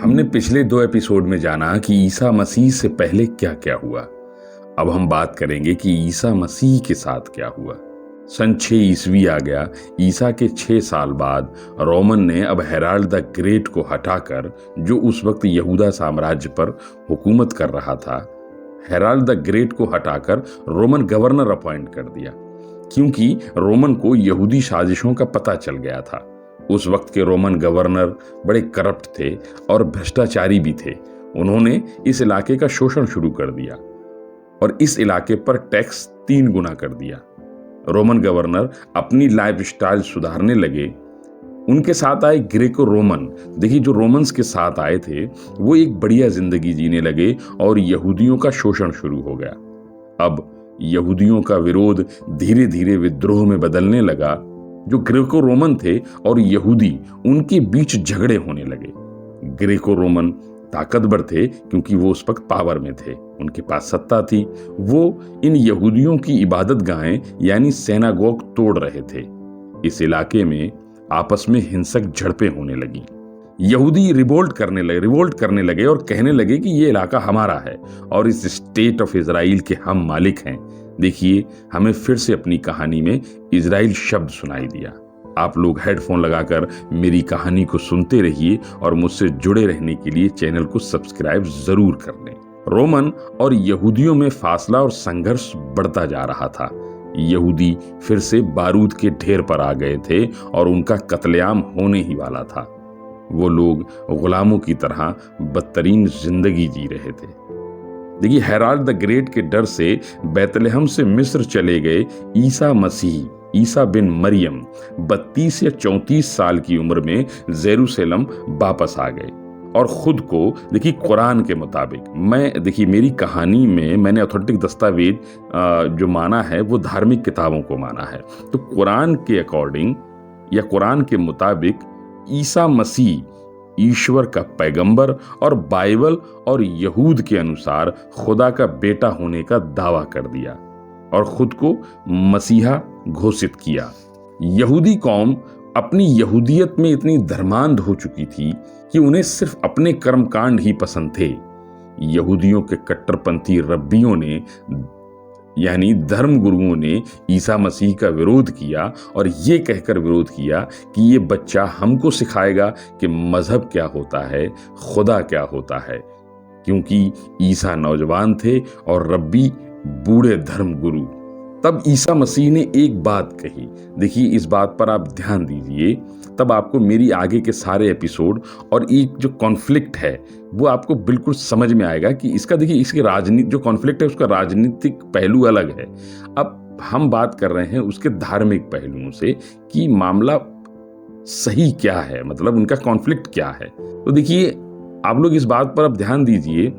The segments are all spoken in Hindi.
हमने पिछले 2 एपिसोड में जाना कि ईसा मसीह से पहले क्या क्या हुआ। अब हम बात करेंगे कि ईसा मसीह के साथ क्या हुआ। सन 6 ईस्वी आ गया। ईसा के 6 साल बाद रोमन ने अब हेराल्ड द ग्रेट को हटाकर, जो उस वक्त यहूदा साम्राज्य पर हुकूमत कर रहा था, हेराल्ड द ग्रेट को हटाकर रोमन गवर्नर अपॉइंट कर दिया, क्योंकि रोमन को यहूदी साजिशों का पता चल गया था। उस वक्त के रोमन गवर्नर बड़े करप्ट थे और भ्रष्टाचारी भी थे। उन्होंने इस इलाके का शोषण शुरू कर दिया और इस इलाके पर टैक्स 3 गुना कर दिया। रोमन गवर्नर अपनी लाइफस्टाइल सुधारने लगे। उनके साथ आए ग्रेको रोमन। देखिए, जो रोमन्स के साथ आए थे वो एक बढ़िया जिंदगी जीने लगे और यहूदियों का शोषण शुरू हो गया। अब यहूदियों का विरोध धीरे धीरे विद्रोह में बदलने लगा। जो ग्रेको रोमन थे और यहूदी, उनके बीच झगड़े होने लगे। ग्रेको रोमन ताकतवर थे क्योंकि वो उस वक्त पावर में थे, उनके पास सत्ता थी। वो इन यहूदियों की इबादत गाहें यानी सिनागोग तोड़ रहे थे। इस इलाके में आपस में हिंसक झड़पें होने लगी। यहूदी रिवोल्ट करने लगे और कहने लगे कि ये इलाका हमारा है और इस स्टेट ऑफ इजराइल के हम मालिक हैं। देखिए, हमें फिर से अपनी कहानी में इजराइल शब्द सुनाई दिया। आप लोग हेडफोन लगाकर मेरी कहानी को सुनते रहिए और मुझसे जुड़े रहने के लिए चैनल को सब्सक्राइब जरूर कर लें। रोमन और यहूदियों में फासला और संघर्ष बढ़ता जा रहा था। यहूदी फिर से बारूद के ढेर पर आ गए थे और उनका कत्लेआम होने ही वाला था। वो लोग गुलामों की तरह बदतरीन जिंदगी जी रहे थे। देखिए, हेराल्ड द ग्रेट के डर से बैतलहम से मिस्र चले गए ईसा मसीह, ईसा बिन मरियम 32 या 34 साल की उम्र में जेरूसलम वापस आ गए और खुद को, देखिए, कुरान के मुताबिक, मेरी कहानी में मैंने ऑथेंटिक दस्तावेज जो माना है वो धार्मिक किताबों को माना है। तो कुरान के अकॉर्डिंग या कुरान के मुताबिक ईसा मसीह ईश्वर का पैगंबर और बाइबल और यहूद के अनुसार खुदा का बेटा होने का दावा कर दिया और खुद को मसीहा घोषित किया। यहूदी कौम अपनी यहूदियत में इतनी धर्मांध हो चुकी थी कि उन्हें सिर्फ अपने कर्मकांड ही पसंद थे। यहूदियों के कट्टरपंथी रब्बियों ने यानी धर्म गुरुओं ने ईसा मसीह का विरोध किया और ये कहकर विरोध किया कि ये बच्चा हमको सिखाएगा कि मजहब क्या होता है, खुदा क्या होता है, क्योंकि ईसा नौजवान थे और रब्बी बूढ़े धर्म गुरु। तब ईसा मसीह ने एक बात कही। देखिए, इस बात पर आप ध्यान दीजिए, तब आपको मेरी आगे के सारे एपिसोड और एक जो कॉन्फ्लिक्ट है वो आपको बिल्कुल समझ में आएगा कि इसका, देखिए, इसके राजनीति जो कॉन्फ्लिक्ट है उसका राजनीतिक पहलू अलग है। अब हम बात कर रहे हैं उसके धार्मिक पहलुओं से कि मामला सही क्या है, मतलब उनका कॉन्फ्लिक्ट क्या है। तो देखिए, आप लोग इस बात पर अब ध्यान दीजिए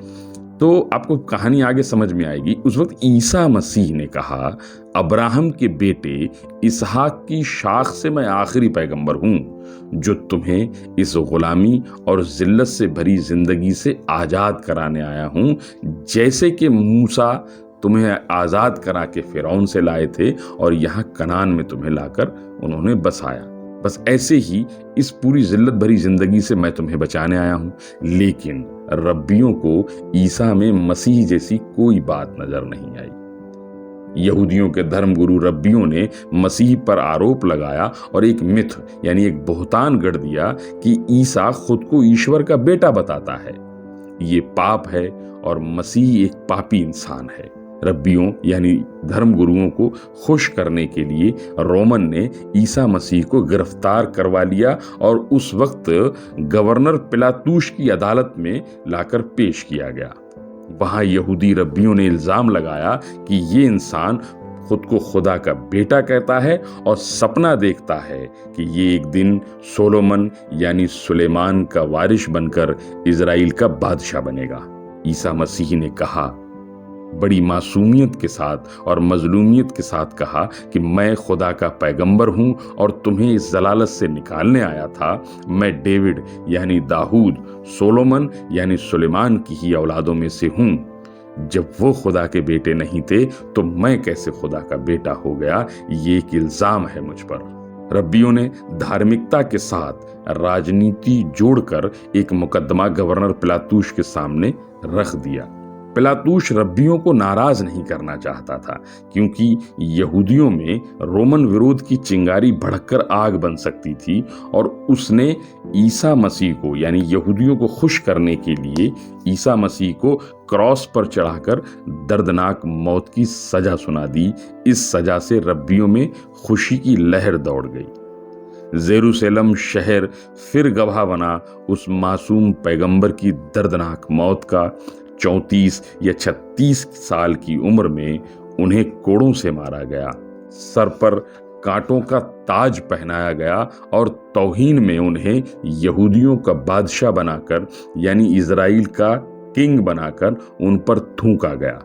तो आपको कहानी आगे समझ में आएगी। उस वक्त ईसा मसीह ने कहा, अब्राहम के बेटे इसहाक की शाख से मैं आखिरी पैगंबर हूं जो तुम्हें इस गुलामी और जिल्लत से भरी जिंदगी से आजाद कराने आया हूं, जैसे कि मूसा तुम्हें आजाद करा के फिरौन से लाए थे और यहां कनान में तुम्हें लाकर उन्होंने बसाया। बस ऐसे ही इस पूरी जिल्लत भरी जिंदगी से मैं तुम्हें बचाने आया हूं। लेकिन रब्बियों को ईसा में मसीह जैसी कोई बात नजर नहीं आई। यहूदियों के धर्मगुरु रब्बियों ने मसीह पर आरोप लगाया और एक मिथ यानी एक बोहतान गढ़ दिया कि ईसा खुद को ईश्वर का बेटा बताता है। ये पाप है और मसीह एक पापी इंसान है। रब्बियों यानी धर्मगुरुओं को खुश करने के लिए रोमन ने ईसा मसीह को गिरफ्तार करवा लिया और उस वक्त गवर्नर पिलातूस की अदालत में लाकर पेश किया गया। वहां यहूदी रब्बियों ने इल्जाम लगाया कि ये इंसान खुद को खुदा का बेटा कहता है और सपना देखता है कि ये एक दिन सोलोमन यानी सुलेमान का वारिस बनकर इजराइल का बादशाह बनेगा। ईसा मसीह ने कहा, बड़ी मासूमियत के साथ और मजलूमियत के साथ कहा कि मैं खुदा का पैगंबर हूं और तुम्हें इस जलालत से निकालने आया था। मैं डेविड यानी दाऊद, सोलोमन यानी सुलेमान की ही औलादों में से हूं। जब वो खुदा के बेटे नहीं थे तो मैं कैसे खुदा का बेटा हो गया? ये एक इल्जाम है मुझ पर। रब्बियों ने धार्मिकता के साथ राजनीति जोड़कर एक मुकदमा गवर्नर पिलातूस के सामने रख दिया। पिलातूस रब्बियों को नाराज नहीं करना चाहता था, क्योंकि यहूदियों में रोमन विरोध की चिंगारी भड़ककर आग बन सकती थी और उसने ईसा मसीह को यानी यहूदियों को खुश करने के लिए ईसा मसीह को क्रॉस पर चढ़ाकर दर्दनाक मौत की सजा सुना दी। इस सजा से रब्बियों में खुशी की लहर दौड़ गई। जेरूशलेम शहर फिर गवाह बना उस मासूम पैगंबर की दर्दनाक मौत का। 34 या 36 साल की उम्र में उन्हें कोड़ों से मारा गया, सर पर कांटों का ताज पहनाया गया और तौहीन में उन्हें यहूदियों का बादशाह बनाकर यानी इजराइल का किंग बनाकर उन पर थूका गया।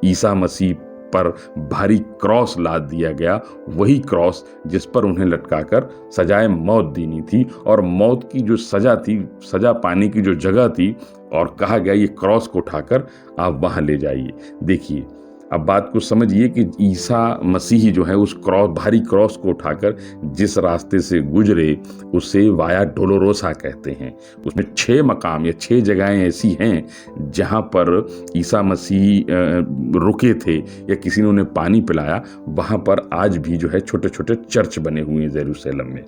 ईसा मसीह पर भारी क्रॉस लाद दिया गया, वही क्रॉस जिस पर उन्हें लटकाकर सजाए मौत देनी थी और मौत की जो सजा थी, सजा पाने की जो जगह थी, और कहा गया ये क्रॉस को उठाकर आप वहां ले जाइए। देखिए, अब बात को समझिए कि ईसा मसीह जो है उस भारी क्रॉस को उठाकर जिस रास्ते से गुजरे उसे वाया डोलोरोसा कहते हैं। उसमें 6 मकाम या 6 जगहें ऐसी हैं जहां पर ईसा मसीह रुके थे या किसी ने उन्हें पानी पिलाया। वहां पर आज भी जो है छोटे छोटे चर्च बने हुए हैं जेरूशलेम में।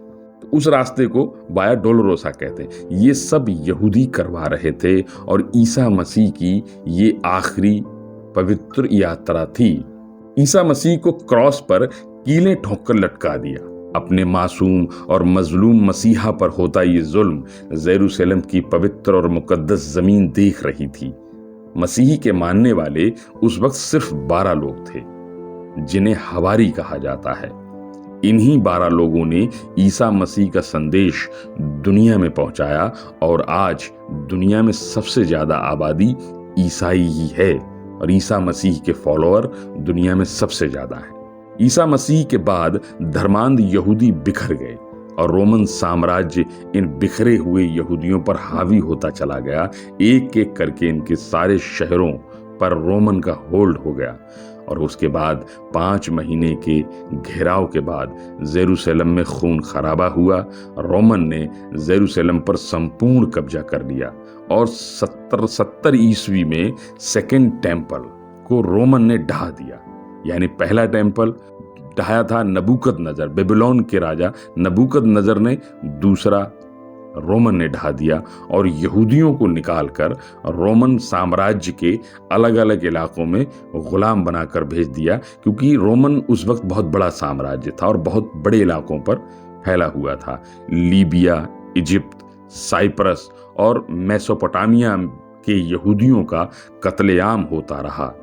उस रास्ते को वाया डोलोरोसा कहते हैं। ये सब यहूदी करवा रहे थे और ईसा मसीह की ये आखिरी पवित्र यात्रा थी। ईसा मसीह को क्रॉस पर कीलें ठोंककर लटका दिया। अपने मासूम और मजलूम मसीहा पर होता ये जुल्म जेरूशलेम की पवित्र और मुकद्दस जमीन देख रही थी। मसीही के मानने वाले उस वक्त सिर्फ 12 लोग थे, जिन्हें हवारी कहा जाता है। इन्हीं 12 लोगों ने ईसा मसीह का संदेश दुनिया में पहुंचाया और आज दुनिया में सबसे ज्यादा आबादी ईसाई ही है और ईसा मसीह के फॉलोअर दुनिया में सबसे ज्यादा हैं। ईसा मसीह के बाद धर्मांध यहूदी बिखर गए और रोमन साम्राज्य इन बिखरे हुए यहूदियों पर हावी होता चला गया। एक एक करके इनके सारे शहरों पर रोमन का होल्ड हो गया और उसके बाद 5 महीने के घेराव के बाद जेरूशलेम में खून खराबा हुआ। रोमन ने जेरूशलेम पर संपूर्ण कब्जा कर लिया और 70 ईस्वी में सेकेंड टेम्पल को रोमन ने ढा दिया। यानी पहला टेम्पल ढाया था नबूकदनजर, बेबीलोन के राजा नबूकदनजर ने, दूसरा रोमन ने ढा दिया और यहूदियों को निकालकर रोमन साम्राज्य के अलग अलग इलाकों में गुलाम बनाकर भेज दिया, क्योंकि रोमन उस वक्त बहुत बड़ा साम्राज्य था और बहुत बड़े इलाकों पर फैला हुआ था। लीबिया, इजिप्ट, साइप्रस और मेसोपोटामिया के यहूदियों का कत्लेआम होता रहा।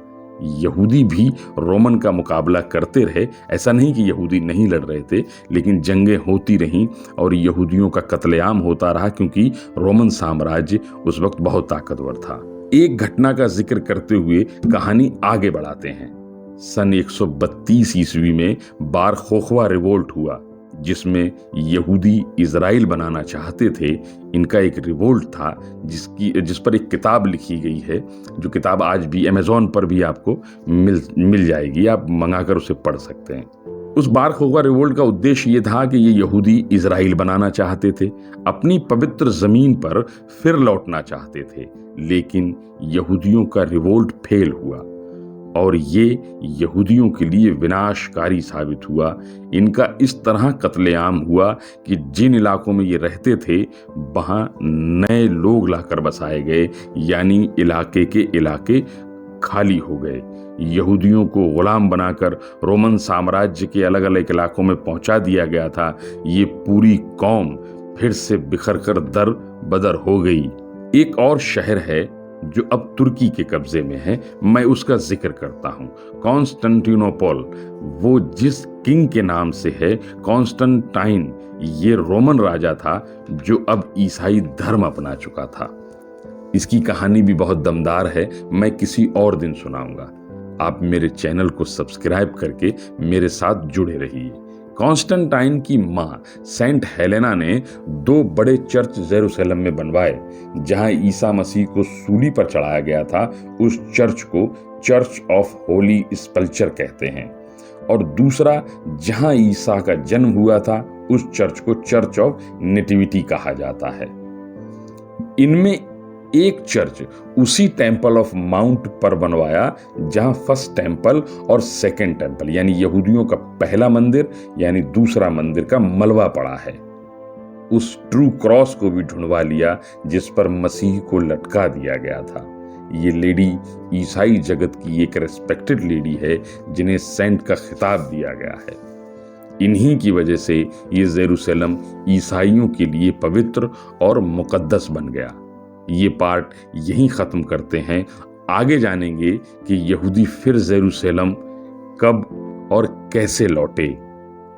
यहूदी भी रोमन का मुकाबला करते रहे। ऐसा नहीं कि यहूदी नहीं लड़ रहे थे, लेकिन जंगें होती रहीं और यहूदियों का कत्लेआम होता रहा, क्योंकि रोमन साम्राज्य उस वक्त बहुत ताकतवर था। एक घटना का जिक्र करते हुए कहानी आगे बढ़ाते हैं। सन 132 ईस्वी में बार खोखवा रिवोल्ट हुआ, जिसमें यहूदी इजराइल बनाना चाहते थे। इनका एक रिवोल्ट था जिस पर एक किताब लिखी गई है, जो किताब आज भी अमेज़न पर भी आपको मिल जाएगी, आप मंगाकर उसे पढ़ सकते हैं। उस बार खोखवा रिवोल्ट का उद्देश्य ये था कि ये यहूदी इजराइल बनाना चाहते थे, अपनी पवित्र जमीन पर फिर लौटना चाहते थे, लेकिन यहूदियों का रिवोल्ट फेल हुआ और ये यहूदियों के लिए विनाशकारी साबित हुआ। इनका इस तरह कत्लेआम हुआ कि जिन इलाकों में ये रहते थे वहां नए लोग लाकर बसाए गए, यानी इलाके के इलाके खाली हो गए। यहूदियों को गुलाम बनाकर रोमन साम्राज्य के अलग अलग इलाकों में पहुंचा दिया गया था। ये पूरी कौम फिर से बिखरकर दर बदर हो गई। एक और शहर है जो अब तुर्की के कब्जे में है, मैं उसका जिक्र करता हूं, कॉन्स्टेंटिनोपल। वो जिस किंग के नाम से है, कॉन्स्टेंटाइन, ये रोमन राजा था जो अब ईसाई धर्म अपना चुका था। इसकी कहानी भी बहुत दमदार है, मैं किसी और दिन सुनाऊंगा। आप मेरे चैनल को सब्सक्राइब करके मेरे साथ जुड़े रहिए। कॉन्स्टेंटाइन की माँ सेंट हेलेना ने 2 बड़े चर्च जेरूशलेम में बनवाए। जहां ईसा मसीह को सूली पर चढ़ाया गया था, उस चर्च को चर्च ऑफ होली स्पल्चर कहते हैं और दूसरा जहां ईसा का जन्म हुआ था उस चर्च को चर्च ऑफ नेटिविटी कहा जाता है। इनमें एक चर्च उसी टेम्पल ऑफ माउंट पर बनवाया जहां फर्स्ट टेम्पल और सेकंड टेम्पल यानी यहूदियों का पहला मंदिर यानी दूसरा मंदिर का मलबा पड़ा है। उस ट्रू क्रॉस को भी ढूंढवा लिया जिस पर मसीह को लटका दिया गया था। ये लेडी ईसाई जगत की एक रेस्पेक्टेड लेडी है जिन्हें सेंट का खिताब दिया गया है। इन्हीं की वजह से ये जेरूसलम ईसाइयों के लिए पवित्र और मुकद्दस बन गया। ये पार्ट यहीं खत्म करते हैं। आगे जानेंगे कि यहूदी फिर जेरूसलम कब और कैसे लौटे।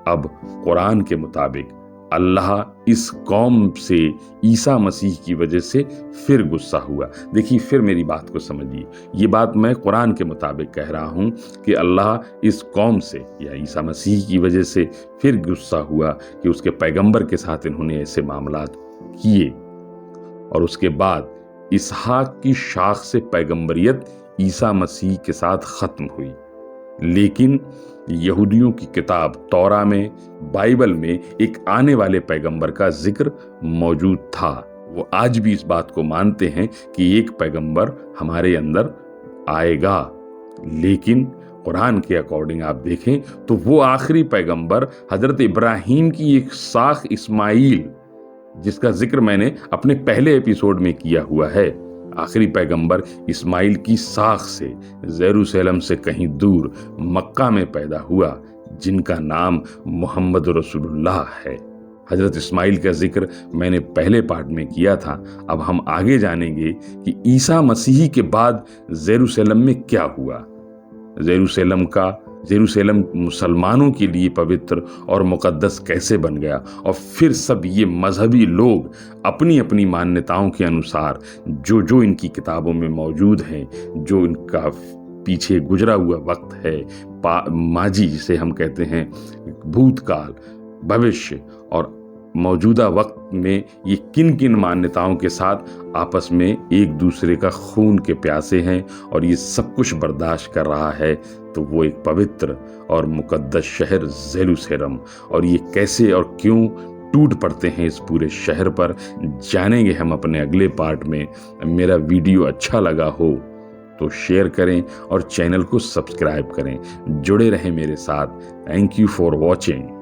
अब कुरान के मुताबिक अल्लाह इस कौम से ईसा मसीह की वजह से फिर गुस्सा हुआ। देखिए, फिर मेरी बात को समझिए। ये बात मैं कुरान के मुताबिक कह रहा हूं कि अल्लाह इस कौम से या ईसा मसीह की वजह से फिर गुस्सा हुआ कि उसके पैगंबर के साथ इन्होंने ऐसे मामलात किए। और उसके बाद इसहाक की शाख से पैगंबरियत ईसा मसीह के साथ खत्म हुई। लेकिन यहूदियों की किताब तौरा में, बाइबल में एक आने वाले पैगंबर का जिक्र मौजूद था। वो आज भी इस बात को मानते हैं कि एक पैगंबर हमारे अंदर आएगा। लेकिन कुरान के अकॉर्डिंग आप देखें तो वो आखिरी पैगंबर हजरत इब्राहिम की एक शाख इस्माइल, जिसका जिक्र मैंने अपने पहले एपिसोड में किया हुआ है, आखिरी पैगंबर इस्माइल की साख से जेरूसलम से कहीं दूर मक्का में पैदा हुआ, जिनका नाम मोहम्मद रसूलुल्लाह है। हजरत इस्माइल का जिक्र मैंने पहले पार्ट में किया था। अब हम आगे जानेंगे कि ईसा मसीह के बाद जेरूसलम में क्या हुआ। जेरूसलम मुसलमानों के लिए पवित्र और मुकद्दस कैसे बन गया, और फिर सब ये मजहबी लोग अपनी अपनी मान्यताओं के अनुसार जो इनकी किताबों में मौजूद हैं, जो इनका पीछे गुजरा हुआ वक्त है, माजी जिसे हम कहते हैं, भूतकाल, भविष्य और मौजूदा वक्त में ये किन किन मान्यताओं के साथ आपस में एक दूसरे का खून के प्यासे हैं और ये सब कुछ बर्दाश्त कर रहा है, तो वो एक पवित्र और मुकद्दस शहर जेरूसलम, और ये कैसे और क्यों टूट पड़ते हैं इस पूरे शहर पर, जानेंगे हम अपने अगले पार्ट में। मेरा वीडियो अच्छा लगा हो तो शेयर करें और चैनल को सब्सक्राइब करें। जुड़े रहें मेरे साथ। Thank you for watching.